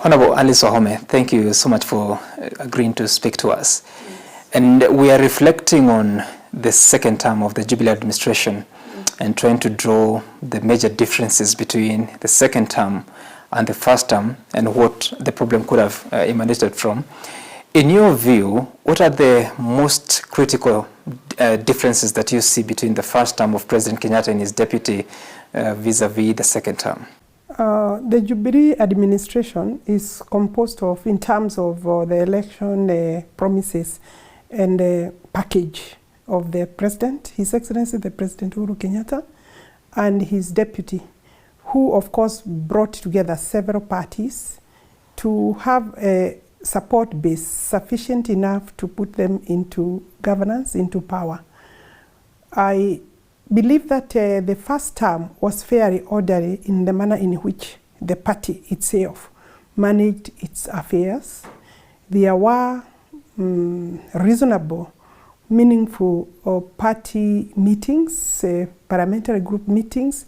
Honorable Alice Wahome, thank you so much for agreeing to speak to us. And we are reflecting on the second term of the Jubilee administration and trying to draw the major differences between the second term and the first term and what the problem could have emanated from. In your view, what are the most critical differences that you see between the first term of President Kenyatta and his deputy vis-a-vis the second term? The Jubilee administration is composed of, in terms of the election promises and the package of the President, His Excellency the President Uhuru Kenyatta, and his deputy, who of course brought together several parties to have a support base sufficient enough to put them into governance, into power. I believe that the first term was fairly orderly in the manner in which the party itself managed its affairs. There were reasonable, meaningful party meetings, parliamentary group meetings,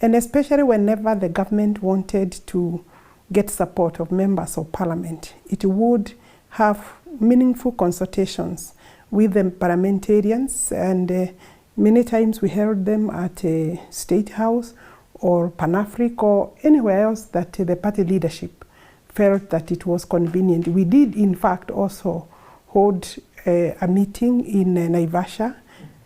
and especially whenever the government wanted to get support of members of parliament, it would have meaningful consultations with the parliamentarians, and many times we held them at a State House or Pan-Africa or anywhere else that the party leadership felt that it was convenient. We did, in fact, also hold a meeting in Naivasha.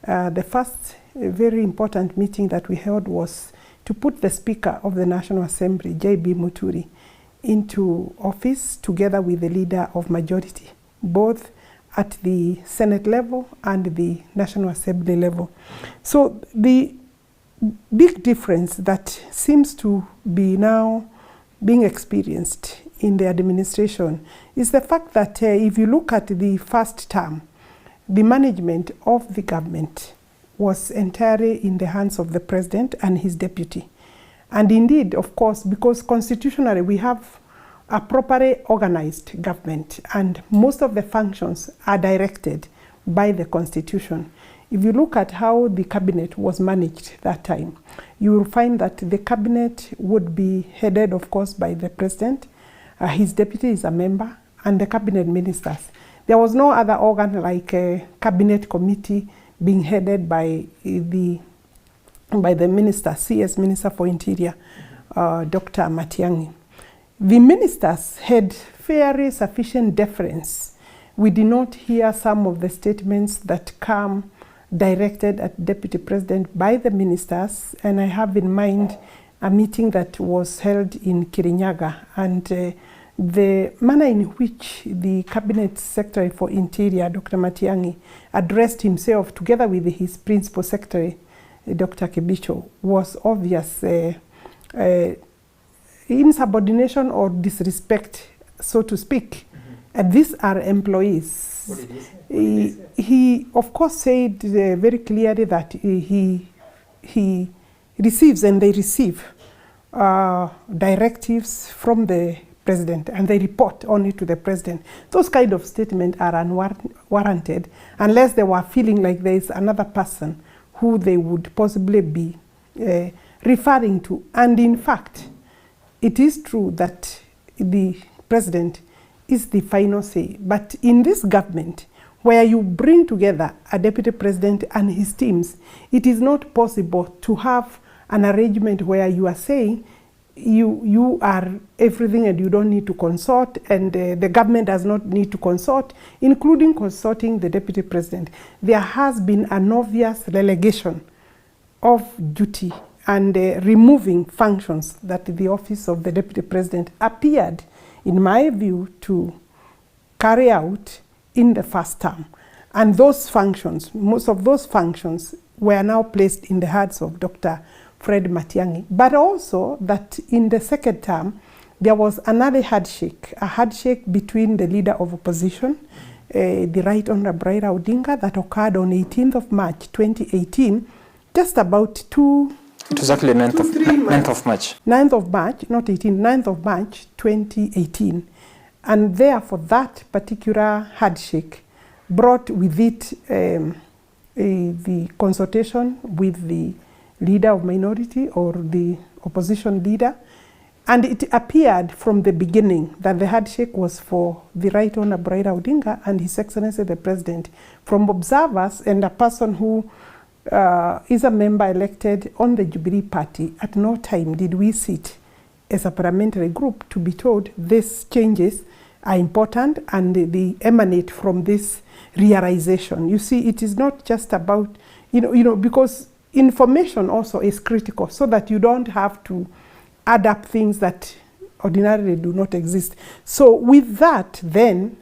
The first very important meeting that we held was to put the Speaker of the National Assembly, J.B. Muturi, into office together with the leader of majority, both at the Senate level and the National Assembly level. So the big difference that seems to be now being experienced in the administration is the fact that if you look at the first term, the management of the government was entirely in the hands of the President and his deputy. And indeed, of course, because constitutionally we have a properly organized government and most of the functions are directed by the Constitution. If you look at how the cabinet was managed that time, you will find that the cabinet would be headed, of course, by the President. His deputy is a member, and the cabinet ministers. There was no other organ like a cabinet committee being headed by the minister, CS Minister for Interior, Dr. Matiang'i. The ministers had fairly sufficient deference. We did not hear some of the statements that come directed at Deputy President by the ministers, and I have in mind a meeting that was held in Kirinyaga, and the manner in which the Cabinet Secretary for Interior, Dr. Matiang'i, addressed himself together with his Principal Secretary, Dr. Kibicho, was obvious insubordination or disrespect, so to speak. And these are employees. What did he say? He of course said very clearly that he receives and they receive directives from the President and they report only to the President. Those kind of statements are unwarranted unless they were feeling like there is another person who they would possibly be referring to. And in fact, it is true that the President is the final say. But in this government, where you bring together a Deputy President and his teams, it is not possible to have an arrangement where you are saying you are everything and you don't need to consult, and the government does not need to consult, including consulting the Deputy President. There has been an obvious relegation of duty and removing functions that the office of the Deputy President appeared, in my view, to carry out in the first term. And those functions, most of those functions, were now placed in the hands of Dr. Fred Matiang'i. But also that in the second term, there was another handshake, a handshake between the leader of opposition, the Right Honorable Raila Odinga, that occurred on 18th of March 2018, just about It was actually 9th of March. 9th of March, not 18, 9th of March 2018. And therefore that particular handshake brought with it the consultation with the leader of minority or the opposition leader, And it appeared from the beginning that the handshake was for the Right Honourable Raila Odinga and His Excellency the President. From observers and a person who is a member elected on the Jubilee Party, at no time did we sit as a parliamentary group to be told these changes are important and they emanate from this realization. You see, it is not just about, because information also is critical so that you don't have to add up things that ordinarily do not exist. So with that, then,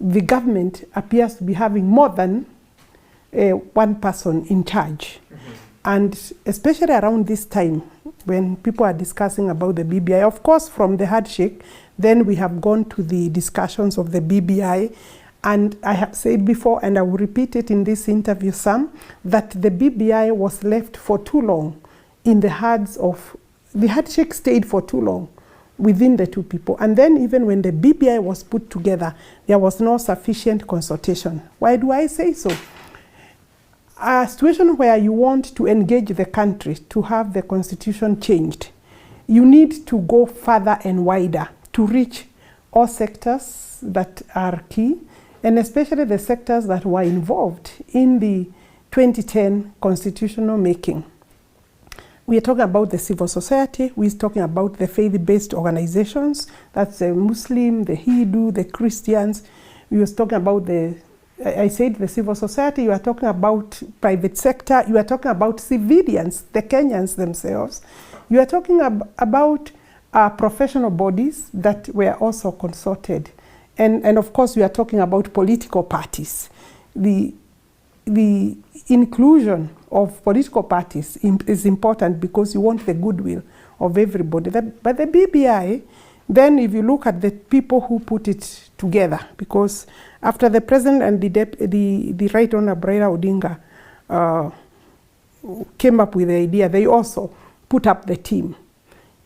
the government appears to be having more than one person in charge. And especially around this time, when people are discussing about the BBI, of course, from the handshake, then we have gone to the discussions of the BBI. And I have said before, and I will repeat it in this interview, Sam, that the BBI was left for too long in the hands of, the handshake stayed for too long within the two people. And then even when the BBI was put together, there was no sufficient consultation. Why do I say so? A situation where you want to engage the country to have the constitution changed, you need to go further and wider to reach all sectors that are key, and especially the sectors that were involved in the 2010 constitutional making. We are talking about the civil society, we're talking about the faith-based organizations, that's the Muslim, the Hindu, the Christians. We were talking about I said the civil society, you are talking about private sector, you are talking about civilians, the Kenyans themselves. You are talking about professional bodies that were also consulted. And of course, we are talking about political parties. The inclusion of political parties is important because you want the goodwill of everybody. But the BBI, then if you look at the people who put it together, because after the president and the Right Honourable Raila Odinga came up with the idea, they also put up the team.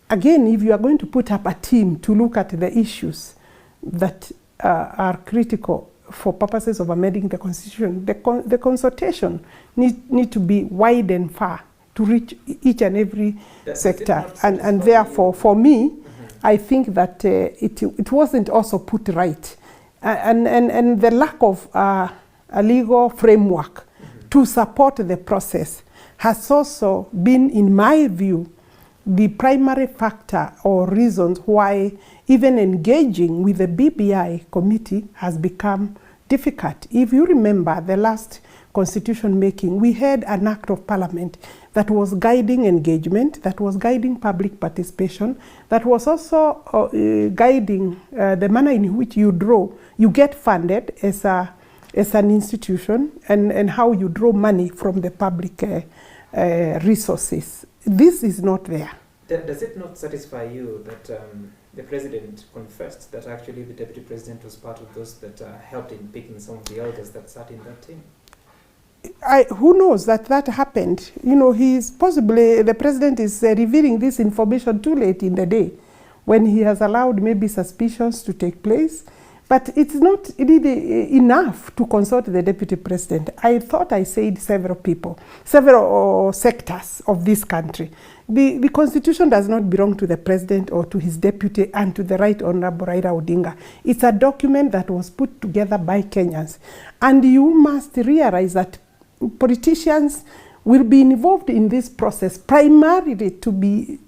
Again, if you are going to put up a team to look at the issues that are critical for purposes of amending the constitution, the consultation need to be wide and far to reach each and every sector. And therefore, for me, I think that it wasn't also put right. And the lack of a legal framework to support the process has also been, in my view, the primary factor or reasons why even engaging with the BBI committee has become difficult. If you remember the last constitution making, we had an act of parliament that was guiding engagement, that was guiding public participation, that was also guiding the manner in which you get funded as an institution and how you draw money from the public resources. This is not there. Does it not satisfy you that the president confessed that actually the deputy president was part of those that helped in picking some of the elders that sat in that team? Who knows that happened? He's possibly, the president is revealing this information too late in the day when he has allowed maybe suspicions to take place. But it's not really enough to consult the deputy president. I thought I said several sectors of this country. The constitution does not belong to the president or to his deputy and to the Right Honourable Raila Odinga. It's a document that was put together by Kenyans. And you must realize that politicians will be involved in this process primarily to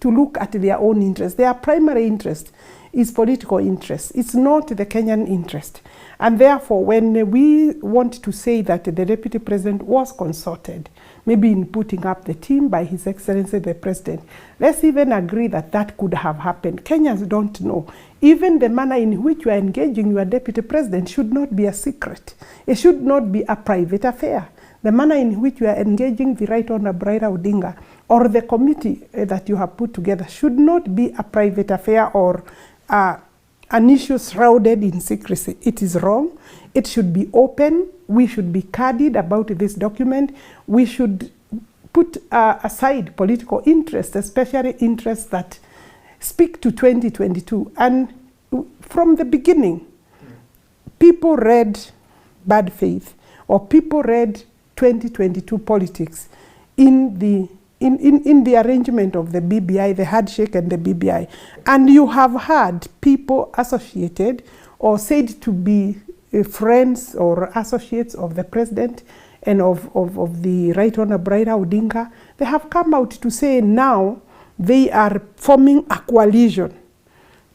look at their own interests. Their primary interest is political interest. It's not the Kenyan interest. And therefore, when we want to say that the deputy president was consulted, maybe in putting up the team by His Excellency the President, let's even agree that could have happened. Kenyans don't know. Even the manner in which you are engaging your deputy president should not be a secret. It should not be a private affair. The manner in which you are engaging the Right Honourable Raila Odinga or the committee that you have put together should not be a private affair or an issue shrouded in secrecy. It is wrong. It should be open. We should be candid about this document. We should put aside political interests, especially interests that speak to 2022. And from the beginning, people read bad faith or people read 2022 politics in the in the arrangement of the BBI, the handshake and the BBI. And you have had people associated or said to be friends or associates of the president and of the Right Honorable Raila Odinga. They have come out to say now they are forming a coalition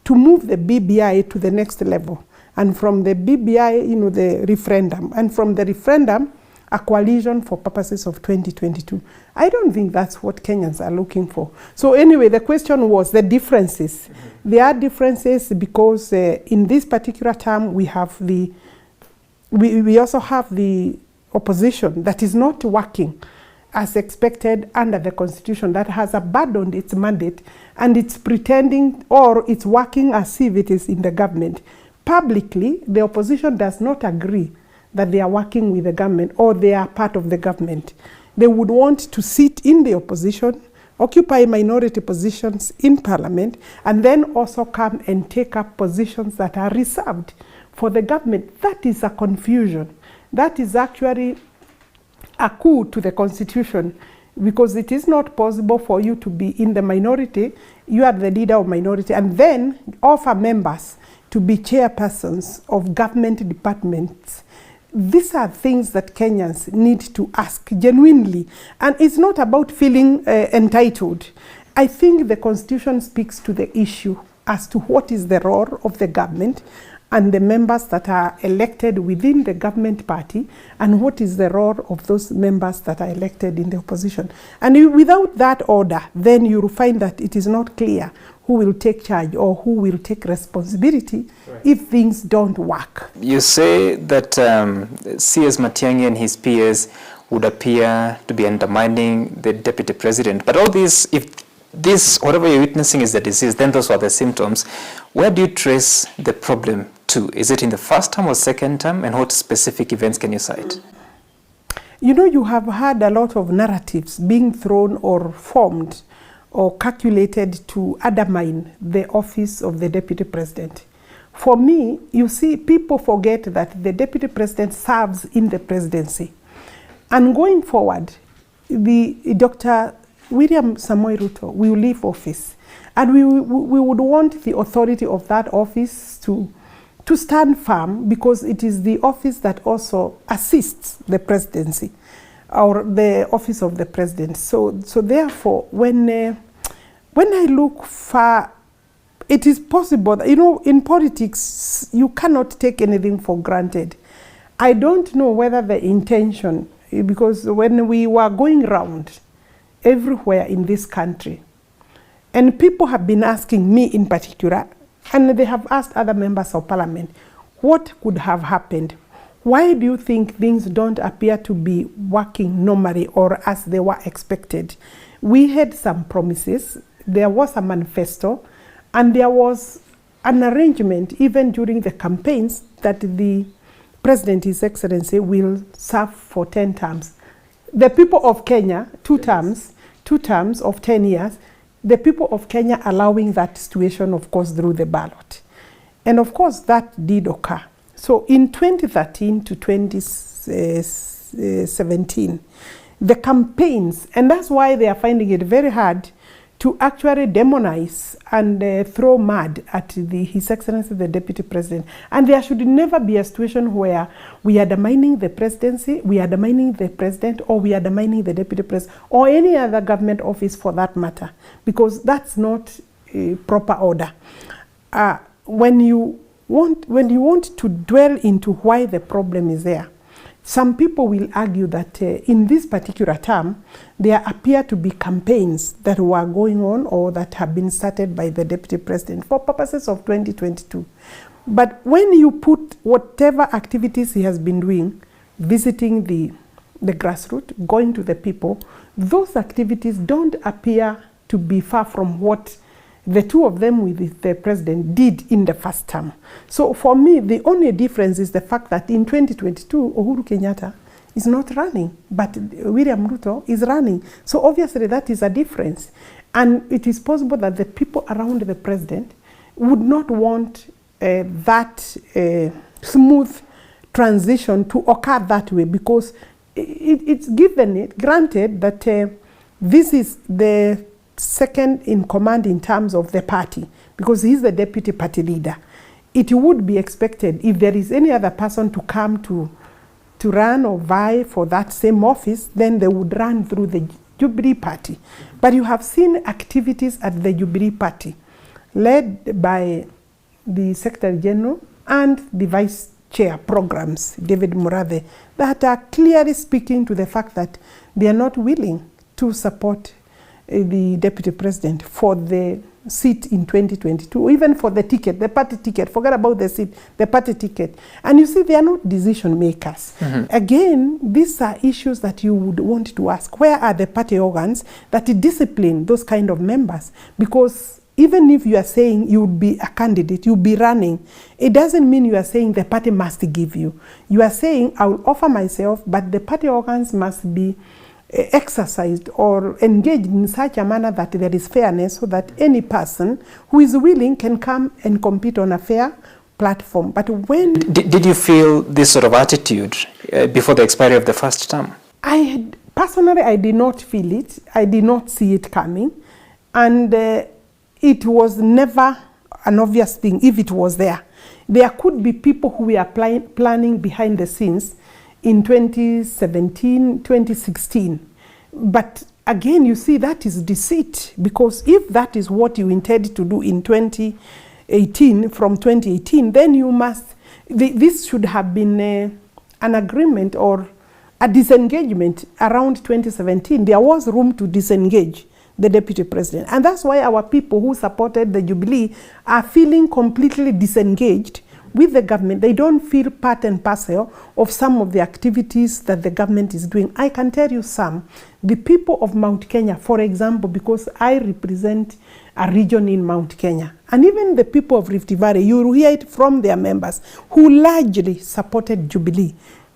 to move the BBI to the next level. And from the BBI, you know, the referendum. And from the referendum, a coalition for purposes of 2022. I don't think that's what Kenyans are looking for. So anyway, the question was the differences. Mm-hmm. There are differences because in this particular term, we have we also have the opposition that is not working as expected under the constitution, that has abandoned its mandate and it's pretending or it's working as if it is in the government. Publicly, the opposition does not agree that they are working with the government or they are part of the government. They would want to sit in the opposition, occupy minority positions in parliament, and then also come and take up positions that are reserved for the government. That is a confusion. That is actually a coup to the constitution, because it is not possible for you to be in the minority, you are the leader of minority, and then offer members to be chairpersons of government departments. These are things that Kenyans need to ask genuinely. And it's not about feeling entitled. I think the constitution speaks to the issue as to what is the role of the government and the members that are elected within the government party, and what is the role of those members that are elected in the opposition. And without that order, then you will find that it is not clear who will take charge or who will take responsibility if things don't work. You say that C.S. Matiang'i and his peers would appear to be undermining the deputy president. But all this, if this, whatever you're witnessing is the disease, then those are the symptoms. Where do you trace the problem to? Is it in the first term or second term? And what specific events can you cite? You know, you have had a lot of narratives being thrown or formed or calculated to undermine the office of the deputy president. For me, you see, people forget that the deputy president serves in the presidency. And going forward, Dr. William Samoei Ruto will leave office. And we would want the authority of that office to stand firm, because it is the office that also assists the presidency or the office of the president. So therefore, when I look far, it is possible that, you know, in politics, you cannot take anything for granted. I don't know whether the intention, because when we were going around everywhere in this country, and people have been asking me in particular, and they have asked other members of parliament, what could have happened? Why do you think things don't appear to be working normally or as they were expected? We had some promises, there was a manifesto, and there was an arrangement even during the campaigns that the President, His Excellency, will serve for 10 terms. The people of Kenya, two terms of 10 years, the people of Kenya allowing that situation, of course, through the ballot. And of course, that did occur. So in 2013 to 2017, the campaigns, and that's why they are finding it very hard to actually demonize and throw mud at His Excellency, the Deputy President. And there should never be a situation where we are undermining the presidency, we are undermining the president, or we are undermining the Deputy President, or any other government office for that matter, because that's not a proper order. When you want to dwell into why the problem is there, some people will argue that in this particular term, there appear to be campaigns that were going on or that have been started by the Deputy President for purposes of 2022. But when you put whatever activities he has been doing, visiting the grassroots, going to the people, those activities don't appear to be far from what the two of them with the president did in the first term. So for me, the only difference is the fact that in 2022, Uhuru Kenyatta is not running, but William Ruto is running. So obviously that is a difference. And it is possible that the people around the president would not want that smooth transition to occur that way, because it's granted that This is the second in command in terms of the party, because he's the deputy party leader. It would be expected if there is any other person to come to run or vie for that same office, then they would run through the Jubilee party. But you have seen activities at the Jubilee party led by the Secretary General and the Vice Chair programs, David Murathe, that are clearly speaking to the fact that they are not willing to support the Deputy President for the seat in 2022, even for the ticket, the party ticket, forget about the seat, the party ticket. And you see, they are not decision makers. Again, these are issues that you would want to ask. Where are the party organs that discipline those kind of members? Because even if you are saying you would be a candidate, you'll be running, it doesn't mean you are saying the party must give you. You are saying, I will offer myself, but the party organs must be exercised or engaged in such a manner that there is fairness, so that any person who is willing can come and compete on a fair platform. But when... Did you feel this sort of attitude before the expiry of the first term? Personally, I did not feel it. I did not see it coming. And it was never an obvious thing if it was there. There could be people who were planning behind the scenes in 2017, 2016. But again, you see, that is deceit, because if that is what you intended to do in 2018, from 2018, then you must, this should have been an agreement or a disengagement around 2017. There was room to disengage the Deputy President. And that's why our people who supported the Jubilee are feeling completely disengaged with the government. They don't feel part and parcel of some of the activities that the government is doing. I can tell you some. The people of Mount Kenya, for example, because I represent a region in Mount Kenya, and even the people of Rift Valley, you will hear it from their members who largely supported Jubilee,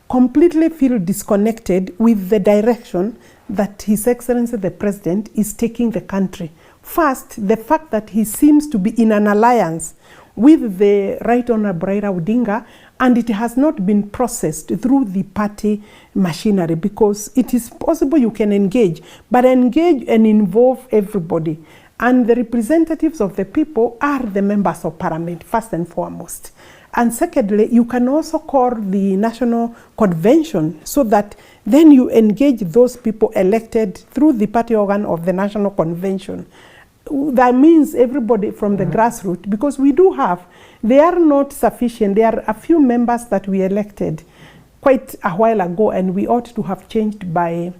completely feel disconnected with the direction that His Excellency the President is taking the country. First, the fact that he seems to be in an alliance with the Right Honorable Raila Odinga, and it has not been processed through the party machinery, because it is possible you can engage, but engage and involve everybody. And the representatives of the people are the members of parliament, first and foremost. And secondly, you can also call the National Convention, so that then you engage those people elected through the party organ of the National Convention. That means everybody from the grassroots, because we do have, they are not sufficient. There are a few members that we elected quite a while ago, and we ought to have changed by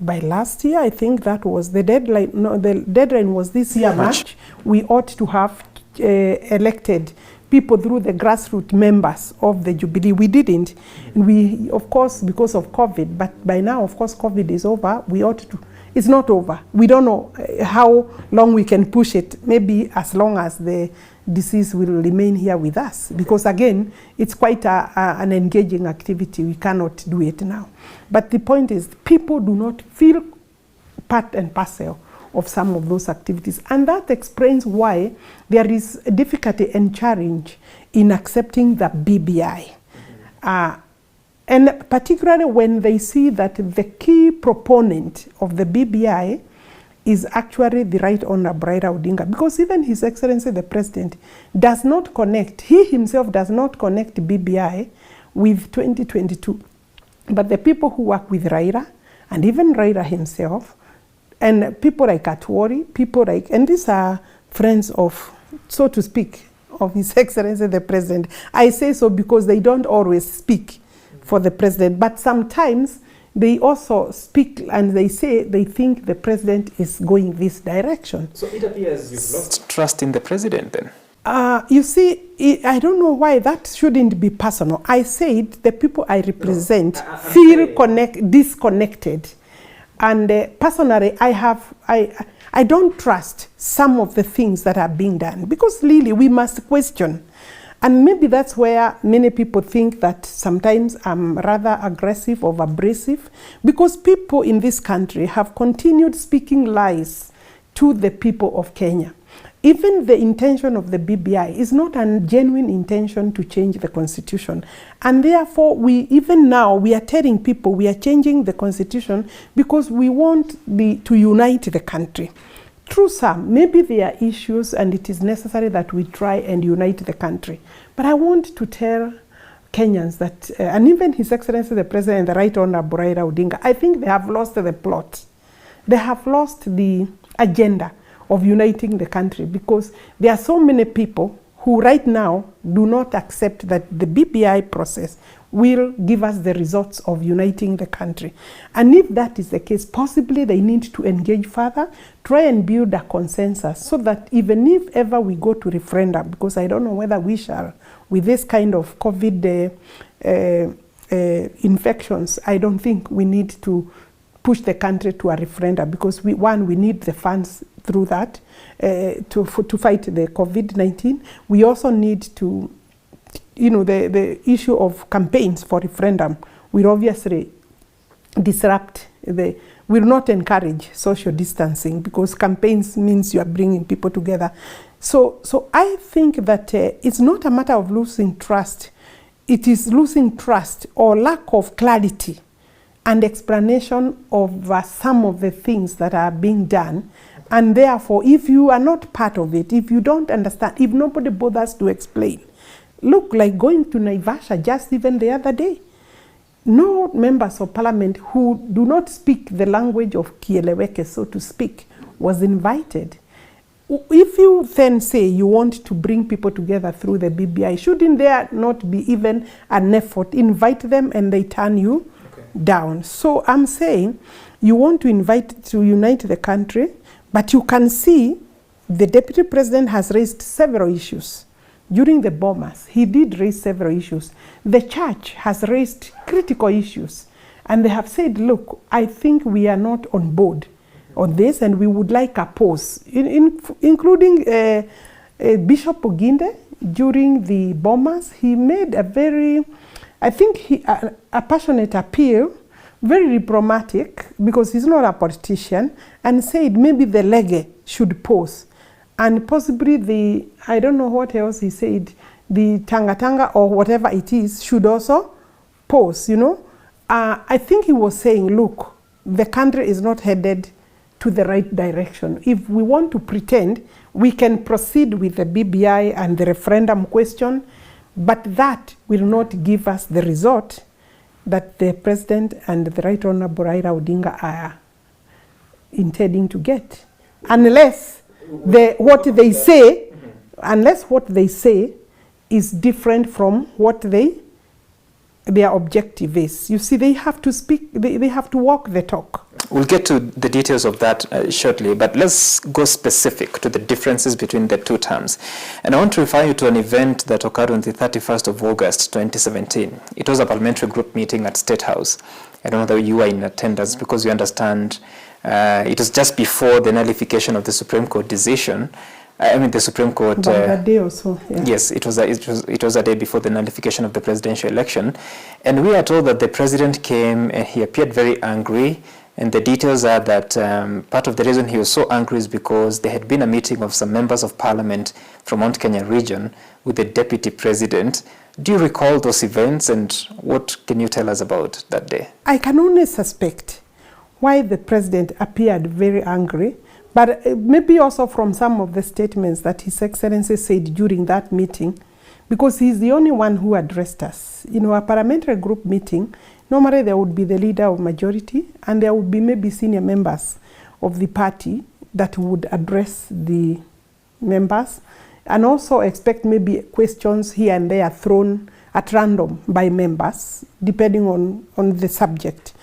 last year. I think that was the deadline. No, the deadline was this year, March. We ought to have elected people through the grassroots members of the Jubilee. We didn't. And we, of course, because of COVID, but by now, of course, COVID is over. We ought to. It's not over. We don't know how long we can push it. Maybe as long as the disease will remain here with us. Because again, it's quite an engaging activity. We cannot do it now. But the point is, people do not feel part and parcel of some of those activities. And that explains why there is a difficulty and challenge in accepting the BBI. And particularly when they see that the key proponent of the BBI is actually the Right Honorable Raila Odinga. Because even His Excellency the President does not connect, he himself does not connect BBI with 2022. But the people who work with Raila, and even Raila himself, and people like Atwori, people like, and these are friends of, so to speak, of His Excellency the President. I say so because they don't always speak for the president, but sometimes they also speak and they say they think the president is going this direction. So it appears you've lost trust in the president then? You see, I don't know why that shouldn't be personal. I said the people I represent feel disconnected. And personally, I don't trust some of the things that are being done, because really we must question. And maybe that's where many people think that sometimes I'm rather aggressive or abrasive, because people in this country have continued speaking lies to the people of Kenya. even the intention of the BBI is not a genuine intention to change the constitution. And therefore, even now, we are telling people we are changing the constitution because we want to unite the country. Through some, maybe there are issues and it is necessary that we try and unite the country. But I want to tell Kenyans that, and even His Excellency the President and the Right Honorable Raila Odinga, I think they have lost the plot. They have lost the agenda of uniting the country, because there are so many people who right now do not accept that the BBI process will give us the results of uniting the country. And if that is the case, possibly they need to engage further, try and build a consensus so that even if ever we go to referendum, because I don't know whether we shall, with this kind of COVID infections, I don't think we need to push the country to a referendum, because we need the funds through that to fight the COVID-19. We also need to, the issue of campaigns for referendum will obviously disrupt will not encourage social distancing, because campaigns means you are bringing people together. So I think that it's not a matter of losing trust. It is losing trust or lack of clarity and explanation of some of the things that are being done. And therefore, if you are not part of it, if you don't understand, if nobody bothers to explain, look, like going to Naivasha just even the other day, no members of parliament who do not speak the language of Kieleweke, so to speak, was invited. If you then say you want to bring people together through the BBI, shouldn't there not be even an effort? Invite them and they turn you down. So I'm saying you want to unite the country, but you can see the Deputy President has raised several issues. During the bombers, he did raise several issues. The church has raised critical issues. And they have said, look, I think we are not on board on this, and we would like a pause, including Bishop Oginde. During the bombers, he made a very, I think, a passionate appeal, very diplomatic, because he's not a politician, and said maybe the Lege should pause. And possibly I don't know what else he said, the Tanga or whatever it is should also pause, I think he was saying, look, the country is not headed to the right direction. If we want to pretend, we can proceed with the BBI and the referendum question, but that will not give us the result that the President and the Right Honorable Raila Odinga are intending to get. Unless what they say is different from what their objective is. You see, they have to speak, they have to walk the talk. We'll get to the details of that shortly, but let's go specific to the differences between the two terms. And I want to refer you to an event that occurred on the 31st of August 2017. It was a parliamentary group meeting at State House. I don't know whether you were in attendance, because you understand it was just before the nullification of the Supreme Court decision. The Supreme Court. About a day or so. Yeah. Yes, it was a day before the nullification of the presidential election, and we are told that the president came and he appeared very angry. And the details are that part of the reason he was so angry is because there had been a meeting of some members of parliament from Mount Kenya region with the deputy president. Do you recall those events, and what can you tell us about that day? I can only suspect why the president appeared very angry, but maybe also from some of the statements that His Excellency said during that meeting, because he's the only one who addressed us. A parliamentary group meeting, normally there would be the leader of majority, and there would be maybe senior members of the party that would address the members, and also expect maybe questions here and there thrown at random by members, depending on the subject.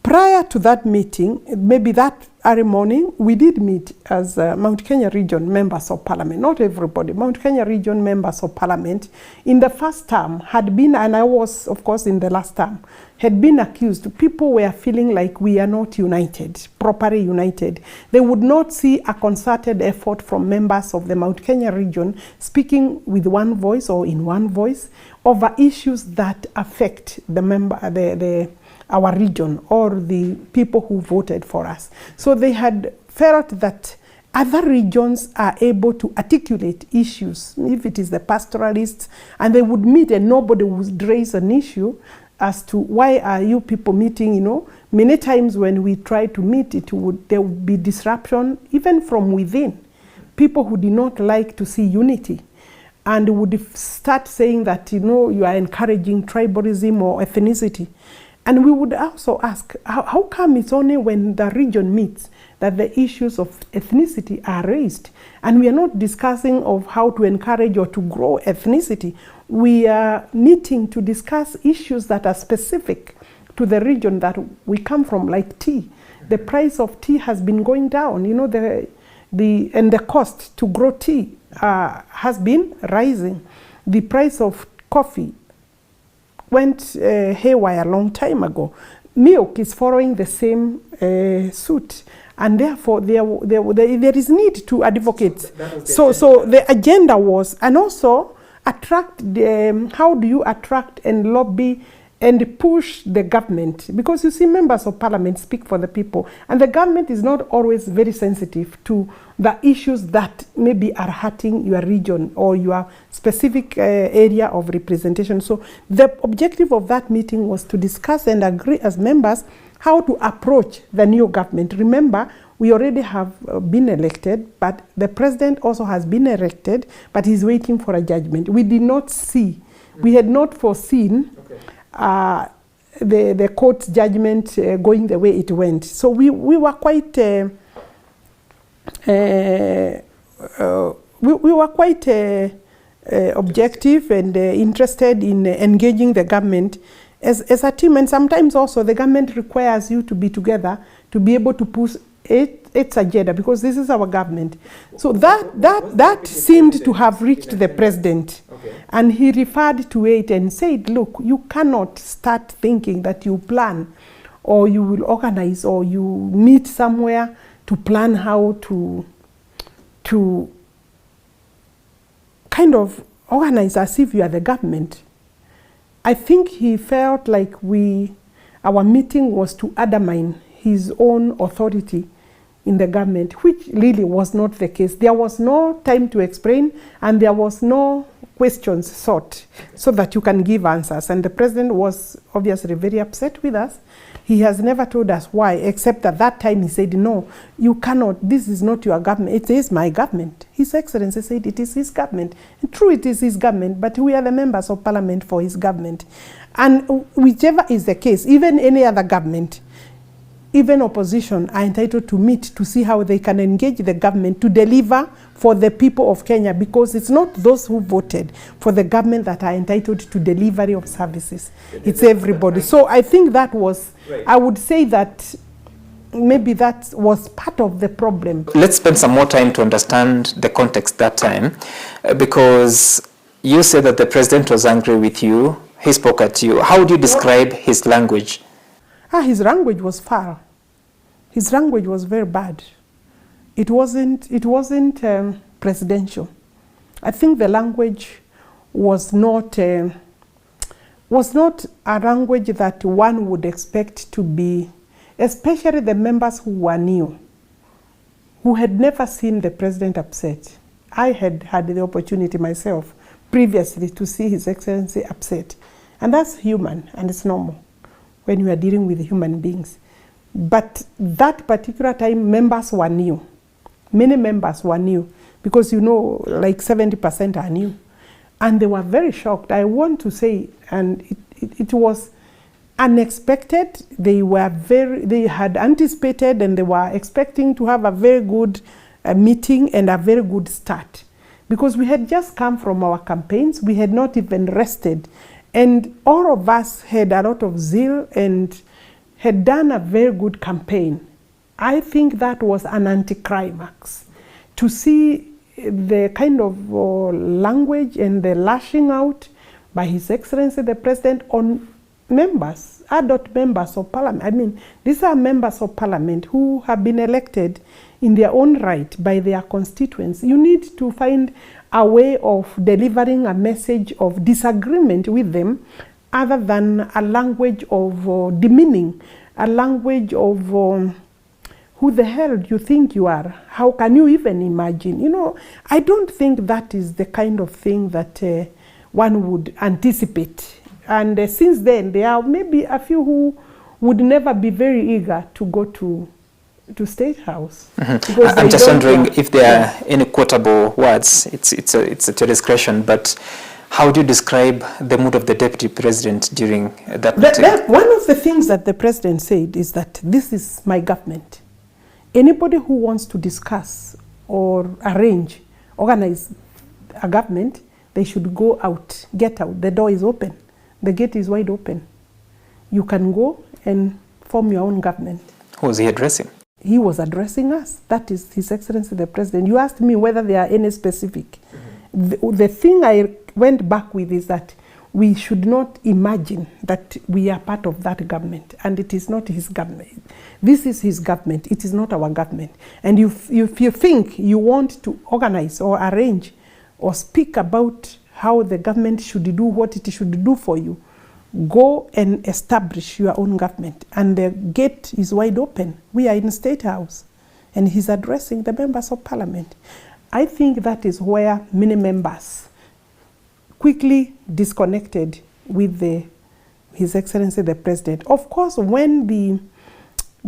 Prior to that meeting, maybe that early morning, we did meet as Mount Kenya Region members of parliament. Not everybody. Mount Kenya Region members of parliament in the first term had been, and I was, of course, in the last term, had been accused. People were feeling like we are not united, properly united. They would not see a concerted effort from members of the Mount Kenya Region speaking with one voice or in one voice over issues that affect our region or the people who voted for us. So they had felt that other regions are able to articulate issues, if it is the pastoralists, and they would meet and nobody would raise an issue as to why are you people meeting, you know. Many times when we try to meet, there would be disruption even from within. People who did not like to see unity and would start saying that, you know, you are encouraging tribalism or ethnicity. And we would also ask, how come it's only when the region meets that the issues of ethnicity are raised? And we are not discussing of how to encourage or to grow ethnicity. We are meeting to discuss issues that are specific to the region that we come from, like tea. The price of tea has been going down, you know, and the cost to grow tea has been rising. The price of coffee went haywire a long time ago. Milk is following the same suit, and therefore there is need to advocate. So the agenda was, and also attract how do you attract and lobby and push the government, because you see members of parliament speak for the people, and the government is not always very sensitive to the issues that maybe are hurting your region or your specific area of representation. So the objective of that meeting was to discuss and agree as members how to approach the new government. Remember, we already have been elected, but the president also has been elected, but he's waiting for a judgment. We did not see, we had not foreseen the court's judgment going the way it went. So we were quite objective and interested in engaging the government as a team. And sometimes also the government requires you to be together to be able to push its agenda, because this is our government. So that seemed to have reached the president. Okay. And he referred to it and said, look, you cannot start thinking that you plan or you will organize or you meet somewhere to plan how to kind of organize as if you are the government. I think he felt like our meeting was to undermine his own authority in the government, which really was not the case. There was no time to explain, and there was no questions sought so that you can give answers. And the president was obviously very upset with us. He has never told us why, except at that time he said, no, you cannot, this is not your government, it is my government. His Excellency said it is his government. And true, it is his government, but we are the members of parliament for his government. And whichever is the case, even any other government, even opposition are entitled to meet to see how they can engage the government to deliver for the people of Kenya, because it's not those who voted for the government that are entitled to delivery of services. It's everybody. So I think that was, I would say that maybe that was part of the problem. Let's spend some more time to understand the context that time, because you said that the president was angry with you, he spoke at you. How would you describe his language? His language was foul. His language was very bad. It wasn't presidential. I think the language was not a language that one would expect to be, especially the members who were new, who had never seen the president upset. I had had the opportunity myself previously to see His Excellency upset. And that's human and it's normal when you are dealing with human beings. But that particular time, members were new. Many members were new because, you know, like 70% are new. And they were very shocked. I want to say, and it was unexpected. They had anticipated and they were expecting to have a very good meeting and a very good start. Because we had just come from our campaigns. We had not even rested. And all of us had a lot of zeal and had done a very good campaign. I think that was an anticlimax. To see the kind of language and the lashing out by His Excellency the President on members, adult members of parliament. I mean, these are members of parliament who have been elected in their own right by their constituents. You need to find a way of delivering a message of disagreement with them other than a language of demeaning, a language of who the hell do you think you are? How can you even imagine? You know, I don't think that is the kind of thing that one would anticipate. And since then, there are maybe a few who would never be very eager to go to State House. Mm-hmm. I'm just wondering if there are any quotable words. It's at your discretion, but how do you describe the mood of the Deputy President during that meeting? One of the things that the President said is that this is my government. Anybody who wants to discuss or organize a government, they should go out, get out. The door is open. The gate is wide open. You can go and form your own government. Who was he addressing? He was addressing us. That is His Excellency the President. You asked me whether there are any specific. Mm-hmm. The thing I went back with is that we should not imagine that we are part of that government, and it is not his government. This is his government. It is not our government. And if you think you want to organize or arrange or speak about how the government should do what it should do for you, go and establish your own government. And the gate is wide open. We are in State House, and he's addressing the members of Parliament. I think that is where many members quickly disconnected with His Excellency the President. Of course, when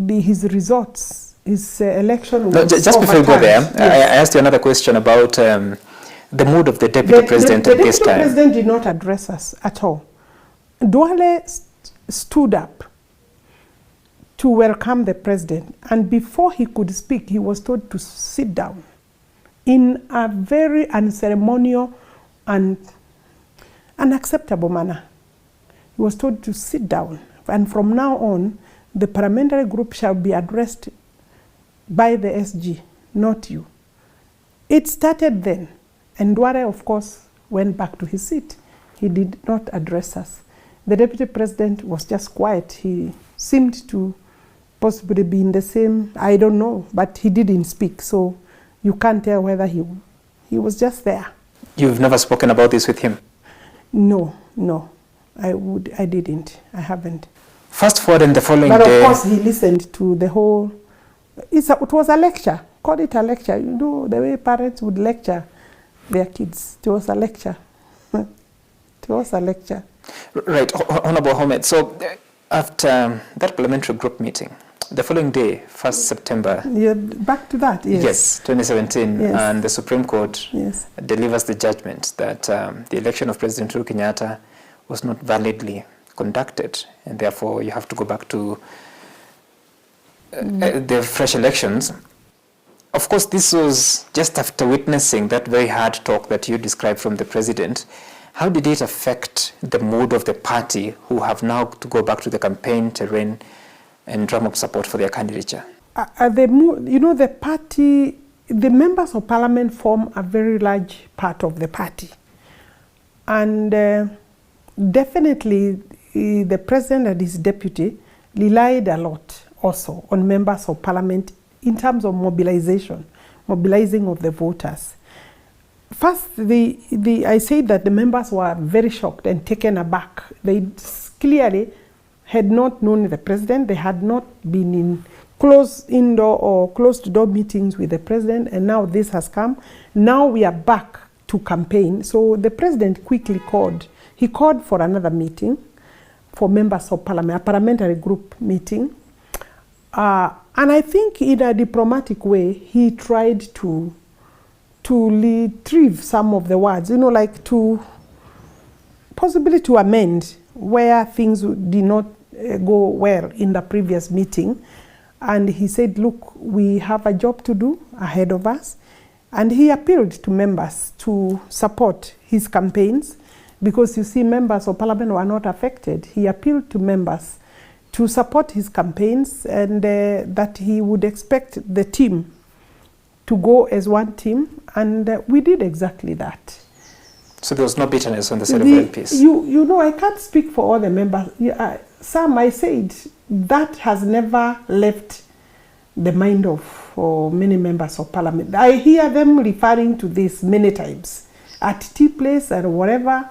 his results, his election was just before you go there, yes. I asked you another question about the mood of the Deputy President at this time. The Deputy President did not address us at all. Duale stood up to welcome the President, and before he could speak, he was told to sit down in a very unceremonious and unacceptable manner. He was told to sit down, and from now on, the parliamentary group shall be addressed by the SG, not you. It started then, and Duale, of course, went back to his seat. He did not address us. The Deputy President was just quiet. He seemed to possibly be in the same, I don't know, but he didn't speak, so you can't tell whether he was just there. You've never spoken about this with him? No, I didn't. I haven't. Fast forward in the following day. But of course, he listened to the whole. It was a lecture. Call it a lecture. You know the way parents would lecture their kids. It was a lecture. It was a lecture. Right, Honorable Wahome. So after that parliamentary group meeting, the following day, 1st September. Yeah, back to that, yes. Yes, 2017, yes. And the Supreme Court yes. delivers the judgment that the election of President Uhuru Kenyatta was not validly conducted, and therefore you have to go back to the fresh elections. Of course, this was just after witnessing that very hard talk that you described from the President. How did it affect the mood of the party who have now to go back to the campaign terrain and drum up support for their candidature? The party, the members of Parliament form a very large part of the party. And definitely the President and his deputy relied a lot also on members of Parliament in terms of mobilizing of the voters. First, I said that the members were very shocked and taken aback. They clearly had not known the President. They had not been in closed-indoor or closed-door meetings with the President, and now this has come. Now we are back to campaign. So the President quickly called. He called for another meeting for members of Parliament, a parliamentary group meeting. And I think in a diplomatic way, he tried to retrieve some of the words, like to possibly to amend where things did not go well in the previous meeting. And he said, look, we have a job to do ahead of us. And he appealed to members to support his campaigns because, you see, members of Parliament were not affected. He appealed to members to support his campaigns and that he would expect the team to go as one team, and we did exactly that. So there was no bitterness on the side of MPs? I can't speak for all the members. Some, I said, that has never left the mind of many members of Parliament. I hear them referring to this many times at tea place and whatever.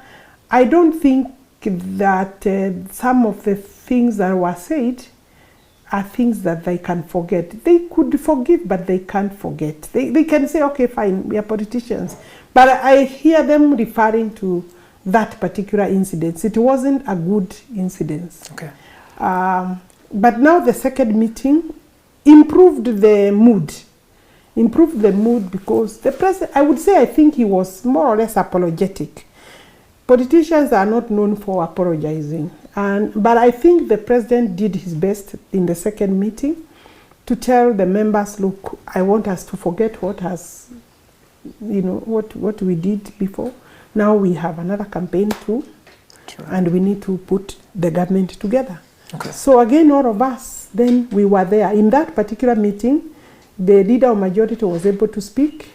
I don't think that some of the things that were said are things that they can forget. They could forgive, but they can't forget. They can say, okay, fine, we are politicians. But I hear them referring to that particular incident. It wasn't a good incident. Okay. But now the second meeting improved the mood. Improved the mood because the president, I would say, I think he was more or less apologetic. Politicians are not known for apologizing. But I think the president did his best in the second meeting to tell the members, look, I want us to forget what has, what we did before. Now we have another campaign too, and we need to put the government together. Okay. So again, all of us, then we were there. In that particular meeting, the leader of majority was able to speak.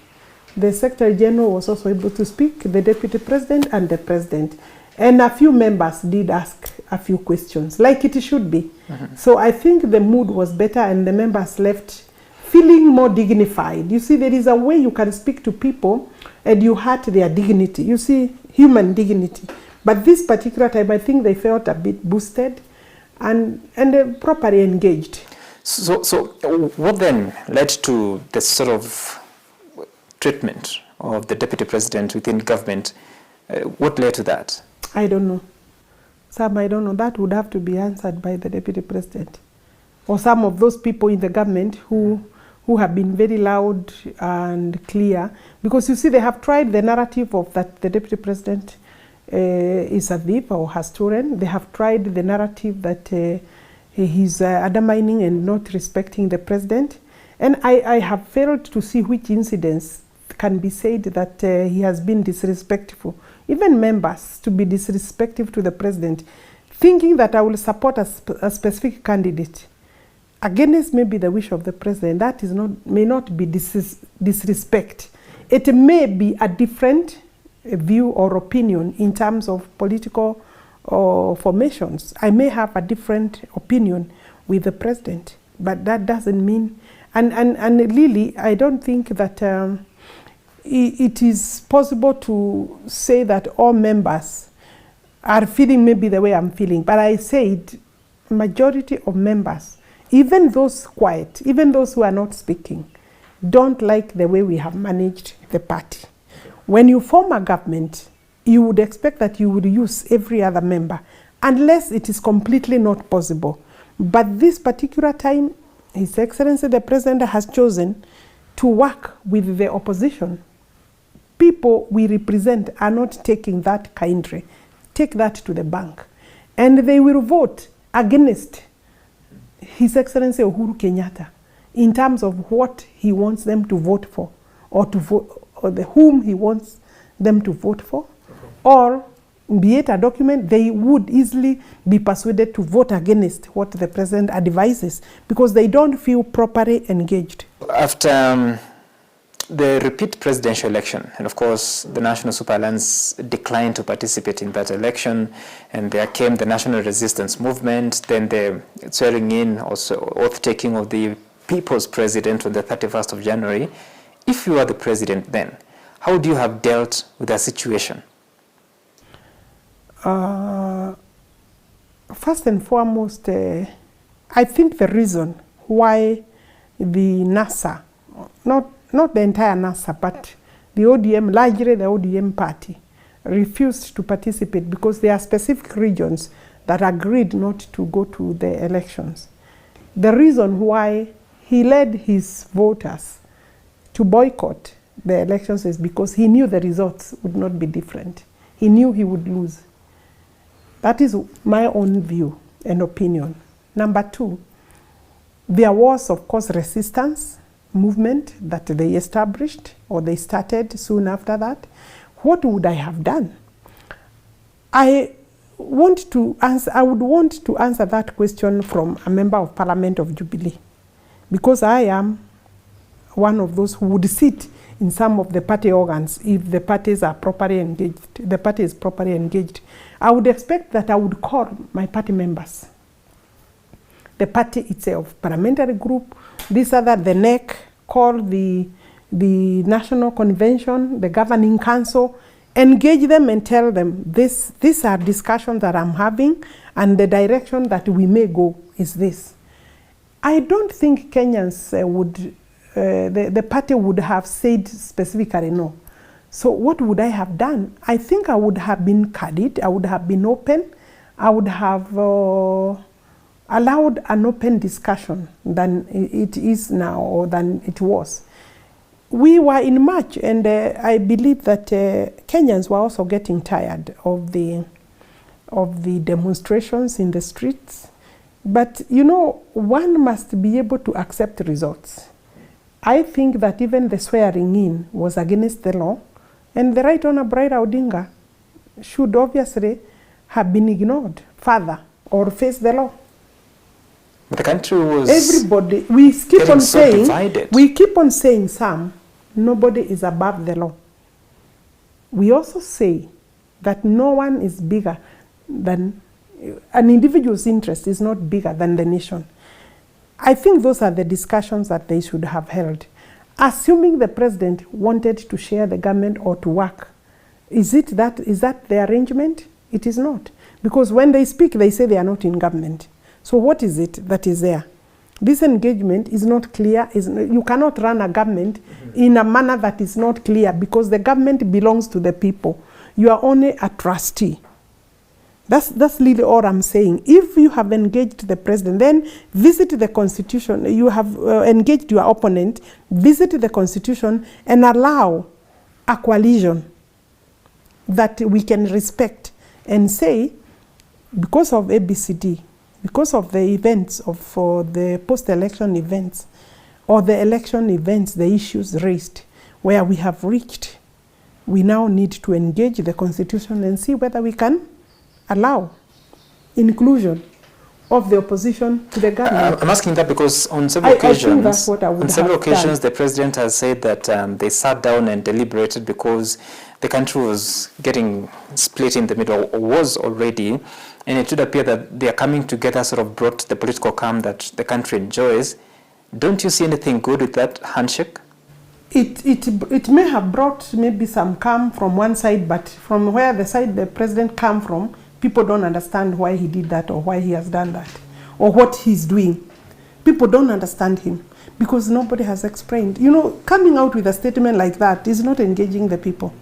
The Secretary General was also able to speak, the Deputy President and the President. And a few members did ask a few questions, like it should be. Mm-hmm. So I think the mood was better and the members left feeling more dignified. You see, there is a way you can speak to people and you hurt their dignity. You see, human dignity. But this particular time, I think they felt a bit boosted and properly engaged. So what then led to the sort of treatment of the Deputy President within government? What led to that? I don't know. Sam, I don't know. That would have to be answered by the Deputy President or some of those people in the government who have been very loud and clear. Because you see, they have tried the narrative of that the Deputy President is a thief or has stolen. They have tried the narrative that he's undermining and not respecting the president. And I have failed to see which incidents can be said that he has been disrespectful. Even members to be disrespectful to the president, thinking that I will support a specific candidate against maybe the wish of the president. That is may not be disrespect. It may be a different view or opinion in terms of political formations. I may have a different opinion with the president, but that doesn't mean, and really, I don't think that it is possible to say that all members are feeling maybe the way I'm feeling. But I said majority of members, even those quiet, even those who are not speaking, don't like the way we have managed the party. When you form a government, you would expect that you would use every other member, unless it is completely not possible. But this particular time, His Excellency the President has chosen to work with the opposition. People we represent are not taking that kindly. Take that to the bank. And they will vote against His Excellency Uhuru Kenyatta in terms of what he wants them to vote for, or to vote, or whom he wants them to vote for, or be it a document, they would easily be persuaded to vote against what the president advises because they don't feel properly engaged. After the repeat presidential election, and of course the National Super Alliance declined to participate in that election, and there came the National Resistance Movement, then the swearing in, also oath-taking of the People's President on the 31st of January. If you are the president then, how would you have dealt with that situation? First and foremost, I think the reason why the NASA, not the entire NASA, but the ODM, largely the ODM party, refused to participate because there are specific regions that agreed not to go to the elections. The reason why he led his voters to boycott the elections is because he knew the results would not be different. He knew he would lose. That is my own view and opinion. Number two, there was, of course, resistance movement that they established or they started soon after that. What would I have done? I would want to answer that question from a member of Parliament of Jubilee, because I am one of those who would sit in some of the party organs if the parties are properly engaged, the party is properly engaged. I would expect that I would call my party members, the party itself, parliamentary group, this other, the NEC, call the National Convention, the Governing Council, engage them and tell them these are discussions that I'm having and the direction that we may go is this. I don't think Kenyans the party would have said specifically no. So what would I have done? I think I would have been candid, I would have been open, I would have allowed an open discussion than it is now or than it was. We were in March, and I believe that Kenyans were also getting tired of the demonstrations in the streets. But you know, one must be able to accept results. I think that even the swearing in was against the law, and the Right Honourable Raila Odinga should obviously have been ignored further or face the law. But the country was everybody. We keep on saying divided. We keep on saying some. Nobody is above the law. We also say that no one is bigger than an individual's interest is not bigger than the nation. I think those are the discussions that they should have held. Assuming the president wanted to share the government or to work, is that the arrangement? It is not. Because when they speak, they say they are not in government. So what is it that is there? This engagement is not clear. You cannot run a government in a manner that is not clear, because the government belongs to the people. You are only a trustee. That's really all I'm saying. If you have engaged the president, then visit the constitution. You have engaged your opponent, visit the constitution and allow a coalition that we can respect and say, because of ABCD, because of the events for the post-election events or the election events, the issues raised where we have reached, we now need to engage the constitution and see whether we can allow inclusion of the opposition to the government. I'm asking that because on several occasions, I think that's what I would have the president has said that they sat down and deliberated because the country was getting split in the middle, or was already, and it would appear that they are coming together sort of brought the political calm that the country enjoys. Don't you see anything good with that handshake? It may have brought maybe some calm from one side, but from where the side the president came from, people don't understand why he did that or why he has done that or what he's doing. People don't understand him because nobody has explained. You know, coming out with a statement like that is not engaging the people.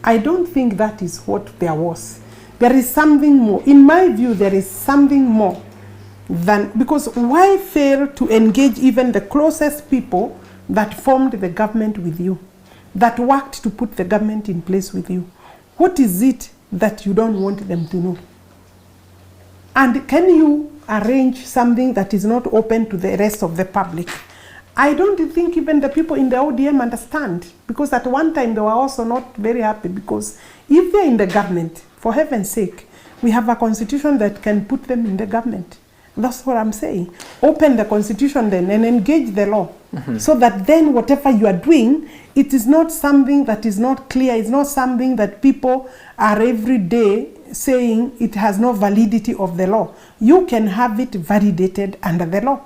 I don't think that is what there was. There is something more. In my view, there is something more than, because why fail to engage even the closest people that formed the government with you, that worked to put the government in place with you? What is it that you don't want them to know? And can you arrange something that is not open to the rest of the public? I don't think even the people in the ODM understand, because at one time they were also not very happy, because if they're in the government, for heaven's sake, we have a constitution that can put them in the government. That's what I'm saying. Open the constitution then and engage the law, so that then whatever you are doing, it is not something that is not clear. It's not something that people are every day saying it has no validity of the law. You can have it validated under the law.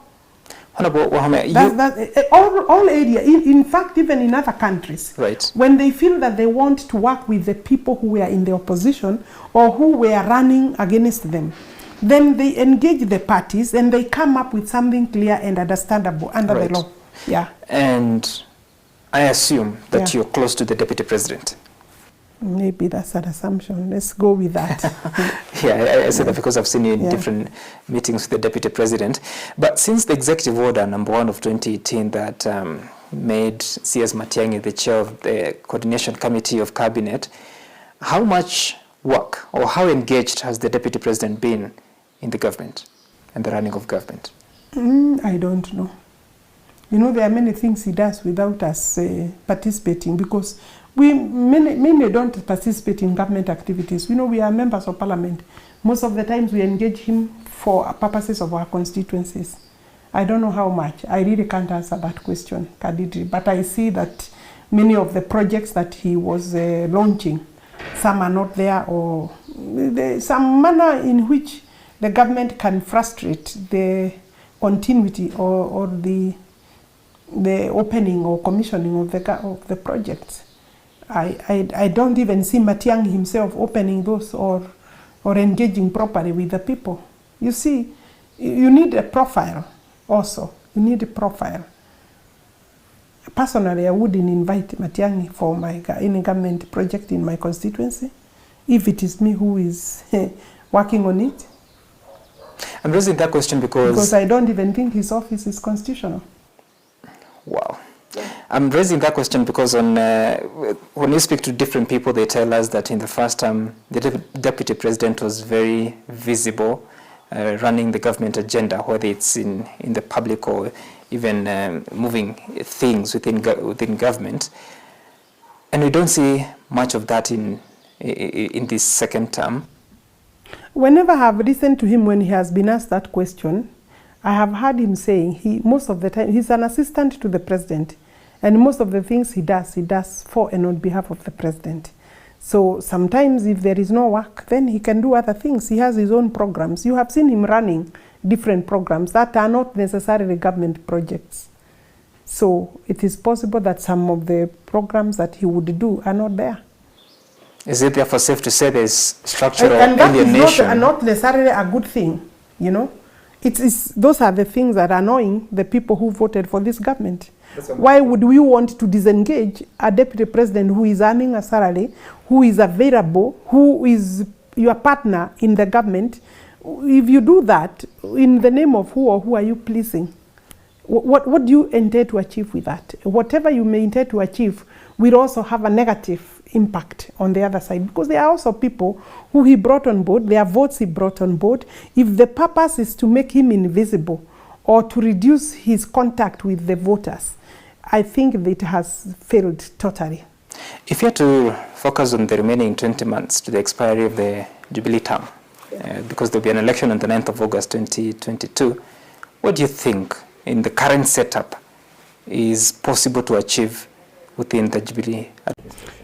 Honorable Wahome, all area, in fact, even in other countries, right, when they feel that they want to work with the people who were in the opposition or who were running against them, then they engage the parties and they come up with something clear and understandable under the law. Yeah. And I assume that you're close to the deputy president. Maybe that's an assumption. Let's go with that. I said that because I've seen you in different meetings with the deputy president. But since the executive order number 1 of 2018 that made C.S. Matiang'i the chair of the coordination committee of cabinet, how much work or how engaged has the deputy president been in the government and the running of government? I don't know. You know, there are many things he does without us participating, because many don't participate in government activities. You know, we are members of parliament. Most of the times we engage him for purposes of our constituencies. I don't know how much. I really can't answer that question, Kadidri. But I see that many of the projects that he was launching, some are not there, or some manner in which the government can frustrate the continuity or the opening or commissioning of the projects. I don't even see Matiang'i himself opening those or engaging properly with the people. You see, you need a profile also. You need a profile. Personally, I wouldn't invite Matiang'i for any government project in my constituency if it is me who is working on it. I'm raising that question because I don't even think his office is constitutional. Wow. I'm raising that question because when you speak to different people, they tell us that in the first term, the deputy president was very visible, running the government agenda, whether it's in the public or even moving things within government. And we don't see much of that in this second term. Whenever I have listened to him when he has been asked that question, I have heard him saying most of the time he's an assistant to the president, and most of the things he does for and on behalf of the president. So sometimes if there is no work, then he can do other things. He has his own programs. You have seen him running different programs that are not necessarily government projects. So it is possible that some of the programs that he would do are not there. Is it therefore safe to say there's structural and that alienation? is not necessarily a good thing, you know? Those are the things that are annoying the people who voted for this government. Why would we want to disengage a deputy president who is earning a salary, who is available, who is your partner in the government? If you do that, in the name of who or who are you pleasing? What do you intend to achieve with that? Whatever you may intend to achieve will also have a negative impact on the other side, because there are also people who he brought on board, their votes he brought on board. If the purpose is to make him invisible or to reduce his contact with the voters, I think that it has failed totally. If you had to focus on the remaining 20 months to the expiry of the Jubilee term, because there will be an election on the 9th of August 2022, what do you think in the current setup is possible to achieve within the Jubilee administration?